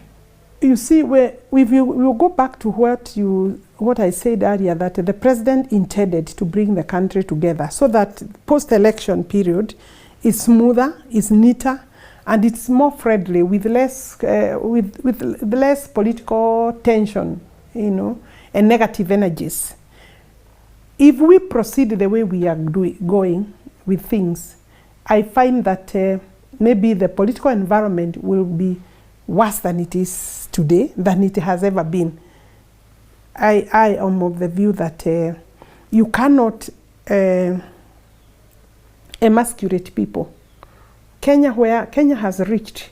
You see, if you will go back to what I said earlier, that the president intended to bring the country together so that post-election period is smoother, is neater, and it's more friendly with less less political tension, you know, and negative energies. If we proceed the way we are going with things, I find that maybe the political environment will be worse than it is today, than it has ever been. I am of the view that you cannot emasculate people. Where Kenya has reached,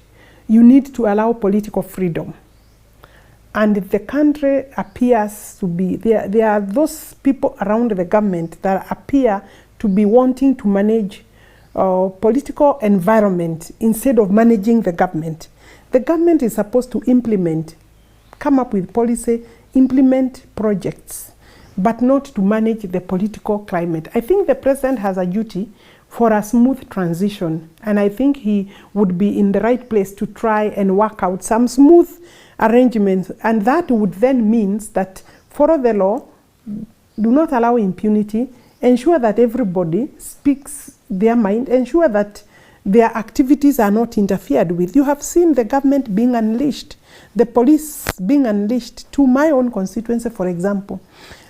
you need to allow political freedom. And the country appears to be, there are those people around the government that appear to be wanting to manage political environment instead of managing the government. The government is supposed to come up with policy, implement projects, but not to manage the political climate. I think the president has a duty for a smooth transition, and I think he would be in the right place to try and work out some smooth arrangements, and that would then means that follow the law, do not allow impunity, ensure that everybody speaks their mind, ensure that their activities are not interfered with. You have seen the government being unleashed, the police being unleashed. To my own constituency, for example,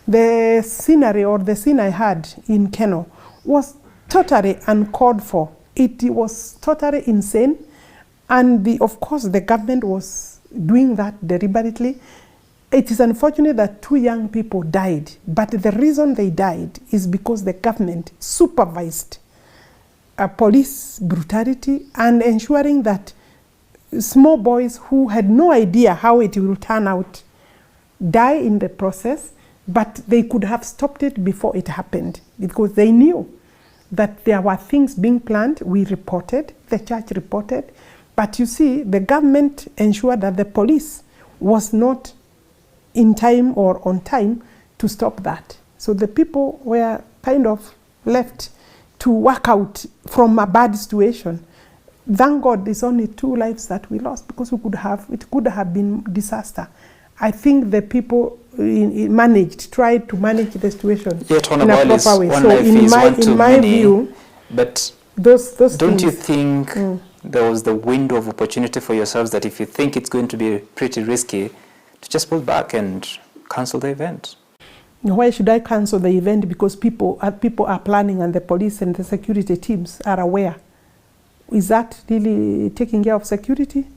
the scenery or the scene I had in Keno was totally uncalled for. It was totally insane, and of course the government was doing that deliberately. It is unfortunate that 2 young people died, but the reason they died is because the government supervised police brutality and ensuring that small boys who had no idea how it will turn out die in the process, but they could have stopped it before it happened because they knew that there were things being planned. We reported, the church reported, but you see, the government ensured that the police was not in time or on time to stop that. So the people were kind of left to work out from a bad situation. Thank God it's only 2 lives that we lost, because it could have been disaster. I think the people tried to manage the situation in a proper way. So in my view, but those don't things, you think there was the window of opportunity for yourselves that if you think it's going to be pretty risky, to just pull back and cancel the event? Why should I cancel the event because people are planning and the police and the security teams are aware? Is that really taking care of security?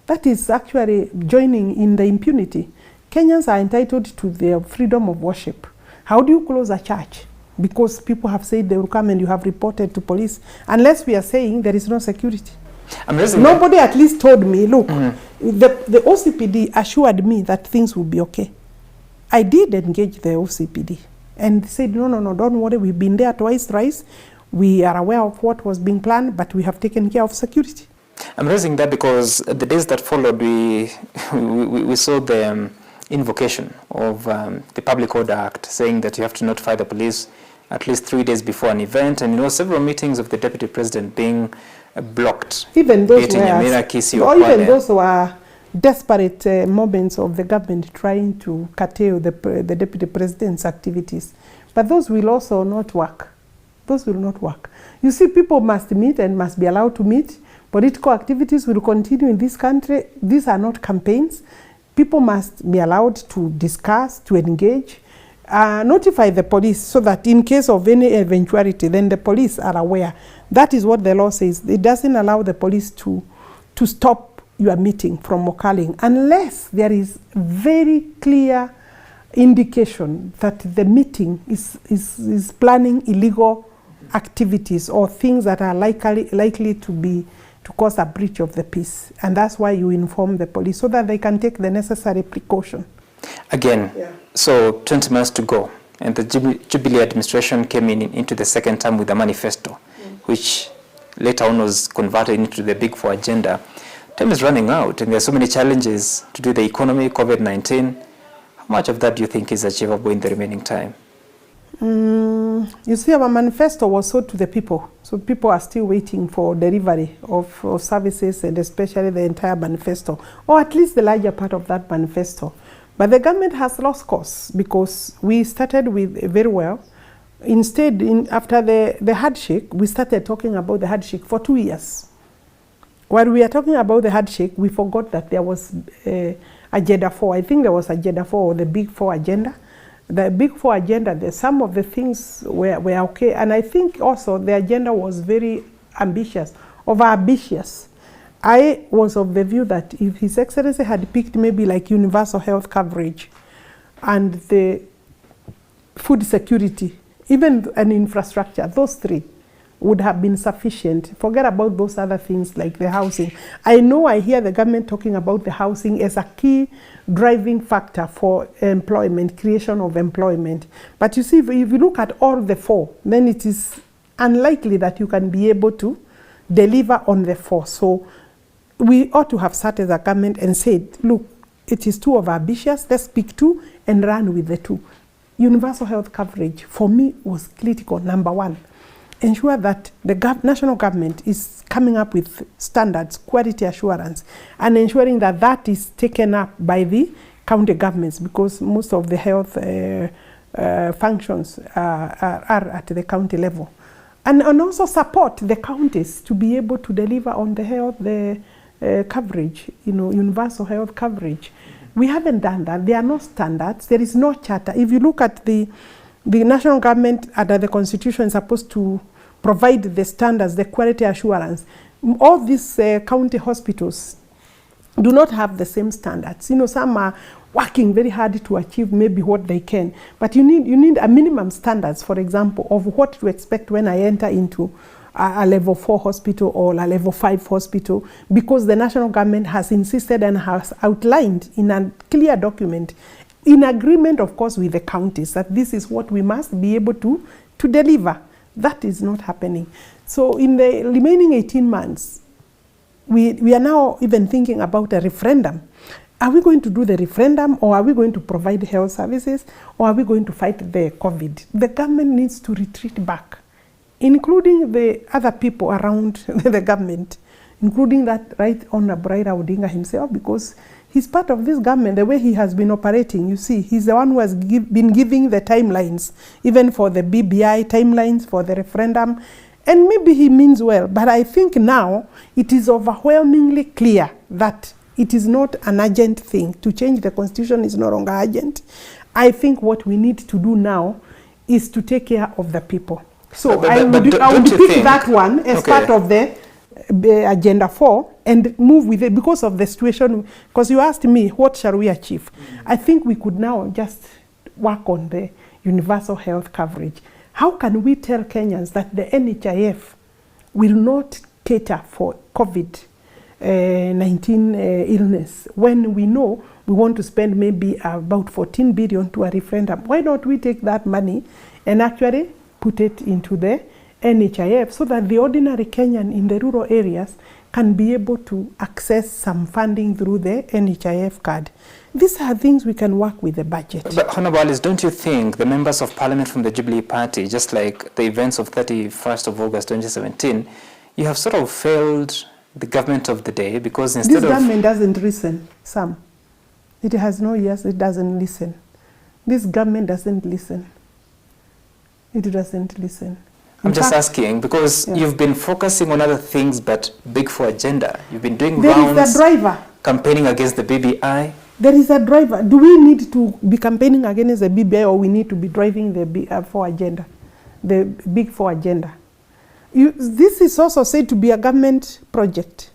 That is actually joining in the impunity. Kenyans are entitled to their freedom of worship. How do you close a church? Because people have said they will come and you have reported to police. Unless we are saying there is no security. Nobody at least told me, look, the OCPD assured me that things will be okay. I did engage the OCPD and they said, no, don't worry, we've been there twice, thrice. We are aware of what was being planned, but we have taken care of security. I'm raising that because the days that followed, we saw the invocation of the Public Order Act, saying that you have to notify the police at least 3 days before an event, and several meetings of the Deputy President being blocked. Even those were desperate moments of the government trying to curtail the Deputy President's activities. But those will also not work. Those will not work. You see, people must meet and must be allowed to meet. Political activities will continue in this country. These are not campaigns. People must be allowed to discuss, to engage, notify the police so that in case of any eventuality, then the police are aware. That is what the law says. It doesn't allow the police to stop your meeting from occurring unless there is very clear indication that the meeting is planning illegal activities or things that are likely to cause a breach of the peace. And that's why you inform the police so that they can take the necessary precaution. Again, so 20 months to go, and the Jubilee administration came into the second term with a manifesto, which later on was converted into the Big Four agenda. Time is running out, and there are so many challenges to do the economy, COVID-19. How much of that do you think is achievable in the remaining time? You see, our manifesto was sold to the people. So people are still waiting for delivery of services, and especially the entire manifesto, or at least the larger part of that manifesto. But the government has lost course because we started with very well. Instead, after the handshake, we started talking about the handshake for 2 years. While we are talking about the handshake, we forgot that there was Agenda 4. I think there was Agenda 4 or the Big Four agenda. The Big Four agenda, some of the things were okay. And I think also the agenda was very ambitious, over-ambitious. I was of the view that if His Excellency had picked maybe like universal health coverage and the food security, even an infrastructure, those three would have been sufficient. Forget about those other things like the housing. I hear the government talking about the housing as a key driving factor for employment, creation of employment. But you see, if you look at all the four, then it is unlikely that you can be able to deliver on the four. So we ought to have sat as a government and said, look, it is too over-ambitious, let's pick two and run with the two. Universal health coverage, for me, was critical, number one. Ensure that the national government is coming up with standards, quality assurance, and ensuring that that is taken up by the county governments, because most of the health functions are at the county level. And also support the counties to be able to deliver on the health coverage, universal health coverage. We haven't done that. There are no standards. There is no charter. If you look at the national government under the constitution is supposed to provide the standards, the quality assurance. All these county hospitals do not have the same standards. Some are working very hard to achieve maybe what they can, but you need a minimum standards, for example, of what to expect when I enter into a level 4 hospital or a level 5 hospital, because the national government has insisted and has outlined in a clear document, in agreement, of course, with the counties, that this is what we must be able to deliver. That is not happening. So in the remaining 18 months, we are now even thinking about a referendum. Are we going to do the referendum, or are we going to provide health services, or are we going to fight the COVID? The government needs to retreat back, including the other people around the government, including that Right Honorable Raila Odinga himself, because he's part of this government. The way he has been operating, you see, he's the one who has been giving the timelines, even for the BBI timelines, for the referendum. And maybe he means well, but I think now it is overwhelmingly clear that it is not an urgent thing. To change the constitution is no longer urgent. I think what we need to do now is to take care of the people. So But I would pick that one as part of the Agenda 4 and move with it because of the situation. Because you asked me, what shall we achieve? I think we could now just work on the universal health coverage. How can we tell Kenyans that the NHIF will not cater for COVID-19 illness when we know we want to spend maybe about 14 billion to a referendum? Why don't we take that money and actually put it into the NHIF so that the ordinary Kenyan in the rural areas can be able to access some funding through the NHIF card? These are things we can work with the budget. But Honorable Alice, don't you think the members of parliament from the Jubilee Party, just like the events of 31st of August 2017, you have sort of failed the government of the day because instead of... This government doesn't listen, Sam. It has no ears, it doesn't listen. This government doesn't listen. It doesn't listen. I'm just asking because you've been focusing on other things but big for agenda. You've been doing rounds. There is a driver. Campaigning against the BBI. There is a driver. Do we need to be campaigning against the BBI or we need to be driving the four agenda, the big four agenda? This is also said to be a government project.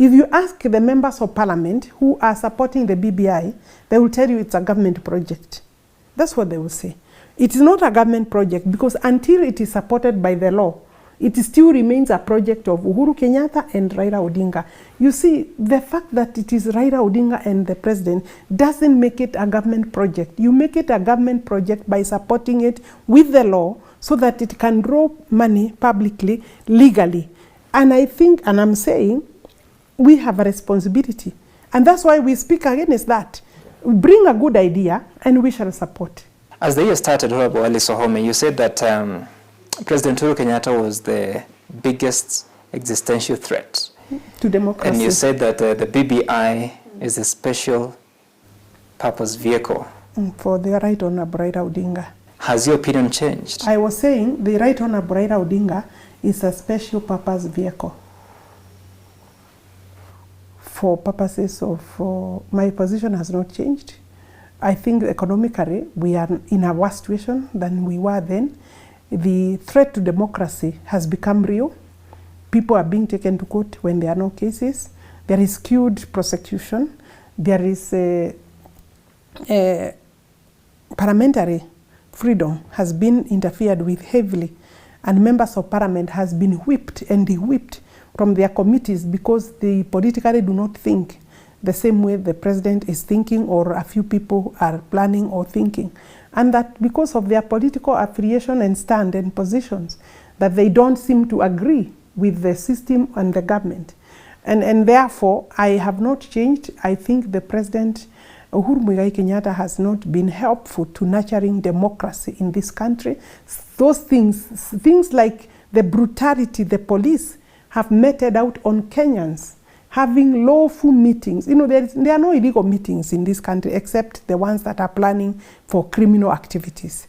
If you ask the members of parliament who are supporting the BBI, they will tell you it's a government project. That's what they will say. It is not a government project because until it is supported by the law, it still remains a project of Uhuru Kenyatta and Raila Odinga. You see, the fact that it is Raila Odinga and the president doesn't make it a government project. You make it a government project by supporting it with the law so that it can draw money publicly, legally. And I think, and I'm saying, we have a responsibility. And that's why we speak against that. Bring a good idea and we shall support. As the year started, Honorable Alice Wahome, you said that President Uhuru Kenyatta was the biggest existential threat to democracy. And you said that the BBI is a special purpose vehicle. For the Right Honorable Raila Odinga. Has your opinion changed? I was saying the Right Honorable Raila Odinga is a special purpose vehicle. For purposes of, my position has not changed. I think economically we are in a worse situation than we were then. The threat to democracy has become real. People are being taken to court when there are no cases. There is skewed prosecution. There is parliamentary freedom has been interfered with heavily, and members of parliament has been whipped and de-whipped from their committees because they politically do not think the same way the president is thinking or a few people are planning or thinking. And that because of their political affiliation and stand and positions, that they don't seem to agree with the system and the government. And therefore, I have not changed. I think the President Uhuru Kenyatta has not been helpful to nurturing democracy in this country. Those things like the brutality the police have meted out on Kenyans, having lawful meetings. You know, there are no illegal meetings in this country except the ones that are planning for criminal activities.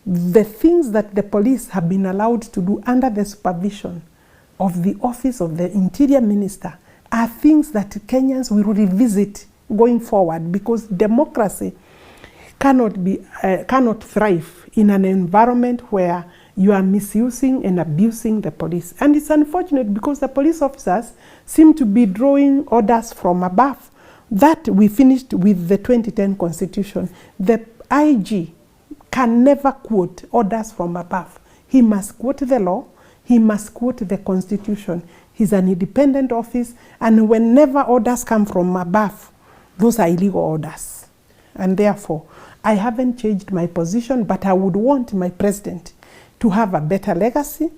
The things that the police have been allowed to do under the supervision of the office of the Interior Minister are things that Kenyans will revisit going forward, because democracy cannot thrive in an environment where you are misusing and abusing the police. And it's unfortunate because the police officers seem to be drawing orders from above. That we finished with the 2010 Constitution. The IG can never quote orders from above. He must quote the law. He must quote the Constitution. He's an independent office, and whenever orders come from above, those are illegal orders. And therefore, I haven't changed my position, but I would want my president to have a better legacy.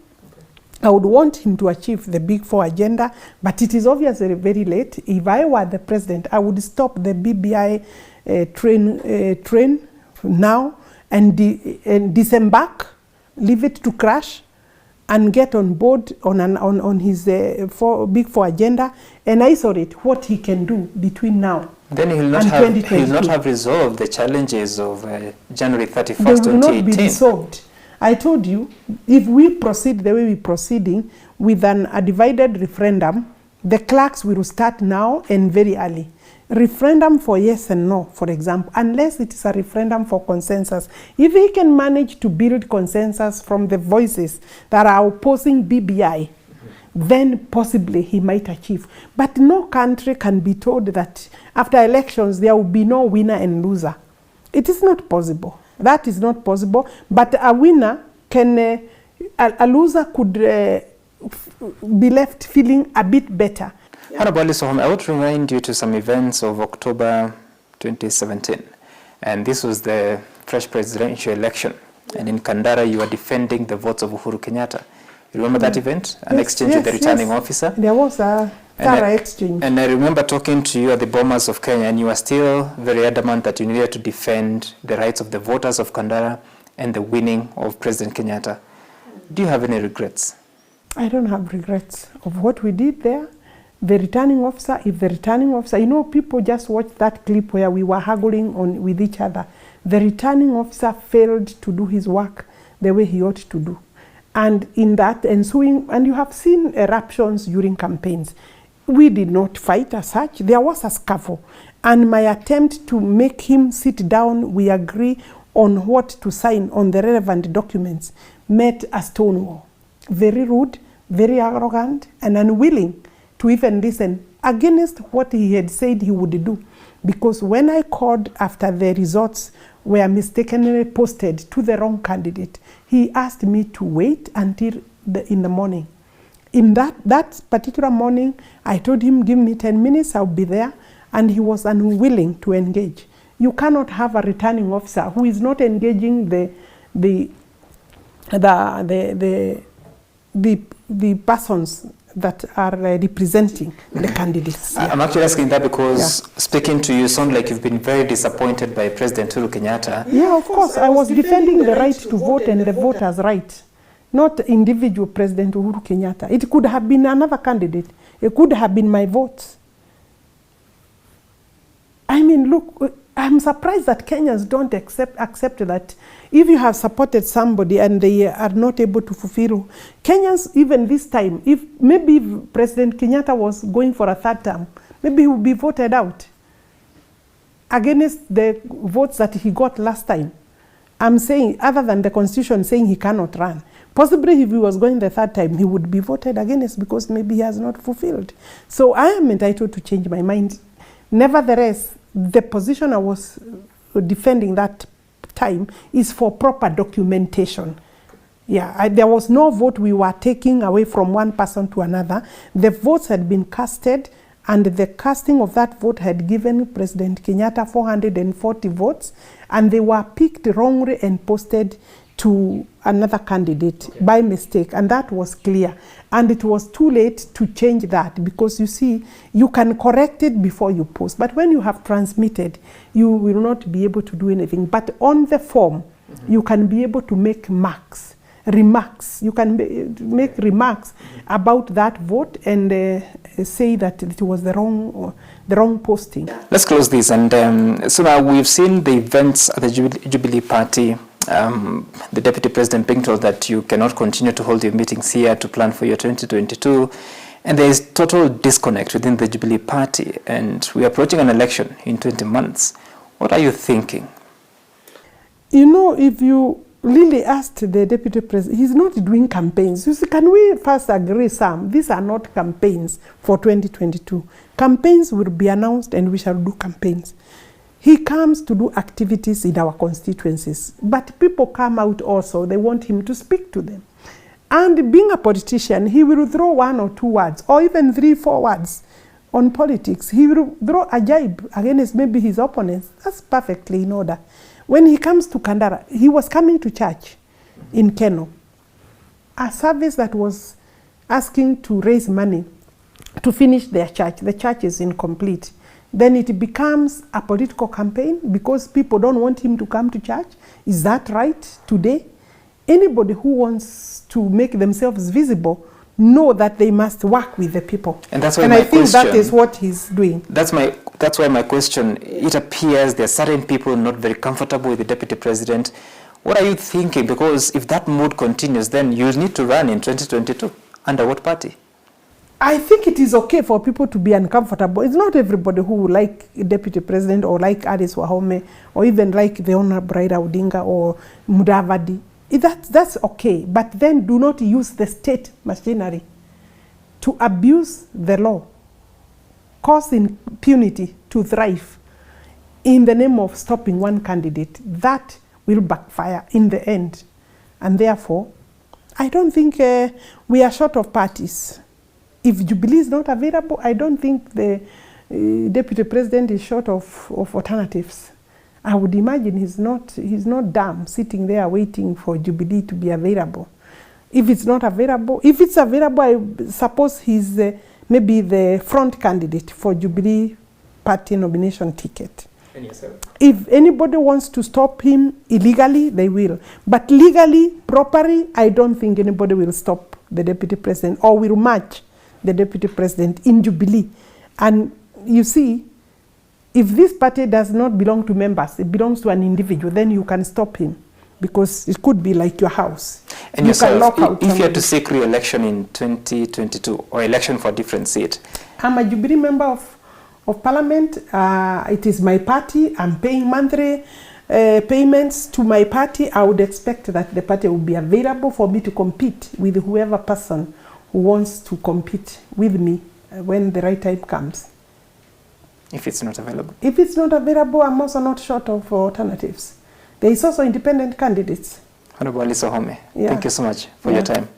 I would want him to achieve the Big Four agenda, but it is obviously very late. If I were the president, I would stop the BBI train now and disembark, leave it to crash, and get on board on his Big Four agenda and isolate what he can do between now then he will not have resolved the challenges of January 31st, 2018. They will not be resolved. I told you, if we proceed the way we're proceeding with a divided referendum, the clerks will start now and very early. referendum for yes and no, for example, unless it is a referendum for consensus. If he can manage to build consensus from the voices that are opposing BBI, then possibly he might achieve. But no country can be told that after elections there will be no winner and loser. It is not possible. That is not possible. But a winner can, a loser could be left feeling a bit better. Honorable Wahome, I would remind you to some events of October 2017. And this was the fresh presidential election. And in Kandara, you were defending the votes of Uhuru Kenyatta. You remember that event? An exchange with the returning officer? There was a thorough exchange. And I remember talking to you at the Bomas of Kenya, and you were still very adamant that you needed to defend the rights of the voters of Kandara and the winning of President Kenyatta. Do you have any regrets? I don't have regrets of what we did there. The returning officer, if the returning officer, you know, people just watched that clip where we were haggling with each other. The returning officer failed to do his work the way he ought to do. And in that ensuing, and you have seen eruptions during campaigns. We did not fight as such. There was a scuffle. And my attempt to make him sit down, we agree on what to sign on the relevant documents, met a stonewall. Very rude, very arrogant, and unwilling to even listen against what he had said he would do. Because when I called after the results were mistakenly posted to the wrong candidate, he asked me to wait until in the morning. In that particular morning, I told him, give me 10 minutes, I'll be there, and he was unwilling to engage. You cannot have a returning officer who is not engaging the persons that are representing the candidates. I'm actually asking that because speaking to you, sound like you've been very disappointed by President Uhuru Kenyatta. Yeah, of course. I was defending the right to vote and the voters' right, not individual President Uhuru Kenyatta. It could have been another candidate. It could have been my votes. I mean, look, I'm surprised that Kenyans don't accept that if you have supported somebody and they are not able to fulfill. Kenyans, even this time, if President Kenyatta was going for a third term, maybe he would be voted out against the votes that he got last time. I'm saying, other than the constitution saying he cannot run, possibly if he was going the third time, he would be voted against because maybe he has not fulfilled. So I am entitled to change my mind. Nevertheless, the position I was defending that time is for proper documentation. Yeah, there was no vote we were taking away from one person to another. The votes had been casted, and the casting of that vote had given President Kenyatta 440 votes, and they were picked wrongly and posted to another candidate by mistake, and that was clear. And it was too late to change that because you see, you can correct it before you post. But when you have transmitted, you will not be able to do anything. But on the form, you can be able to make remarks. You can make remarks about that vote and say that it was the wrong posting. Let's close this. And so now we've seen the events at the Jubilee Party. The Deputy President being told that you cannot continue to hold your meetings here to plan for your 2022. And there is total disconnect within the Jubilee Party. And we are approaching an election in 20 months. What are you thinking? You know, if you really asked the Deputy President, he's not doing campaigns. You see, can we first agree, Sam? These are not campaigns for 2022. Campaigns will be announced and we shall do campaigns. He comes to do activities in our constituencies, but people come out also, they want him to speak to them. And being a politician, he will throw 1 or 2 words, or even 3, 4 words on politics. He will throw a jibe against maybe his opponents. That's perfectly in order. When he comes to Kandara, he was coming to church in Keno, a service that was asking to raise money to finish their church. The church is incomplete. Then it becomes a political campaign because people don't want him to come to church. Is that right today? Anybody who wants to make themselves visible know that they must work with the people. And that's why I think that is what he's doing. That's why my question, it appears there are certain people not very comfortable with the Deputy President. What are you thinking? Because if that mood continues, then you need to run in 2022. Under what party? I think it is okay for people to be uncomfortable. It's not everybody who will like Deputy President or like Alice Wahome or even like the Honorable Raila Odinga or Mudavadi. That's okay, but then do not use the state machinery to abuse the law, cause impunity to thrive in the name of stopping one candidate. That will backfire in the end. And therefore, I don't think we are short of parties. If Jubilee is not available, I don't think the Deputy President is short of alternatives. I would imagine he's not dumb, sitting there waiting for Jubilee to be available. If it's not available, if it's available, I suppose he's maybe the front candidate for Jubilee party nomination ticket. And yourself? If anybody wants to stop him illegally, they will. But legally, properly, I don't think anybody will stop the Deputy President or will match the Deputy President in Jubilee. And you see, if this party does not belong to members, it belongs to an individual, then you can stop him, because it could be like your house. And you can lock out if you had to seek re-election in 2022 or election for a different seat? I'm a Jubilee member of Parliament. It is my party. I'm paying monthly payments to my party. I would expect that the party will be available for me to compete with whoever person who wants to compete with me when the right time comes. If it's not available? If it's not available, I'm also not short of alternatives. There is also independent candidates. Honorable Alice Wahome, Yeah. Thank you so much for your time.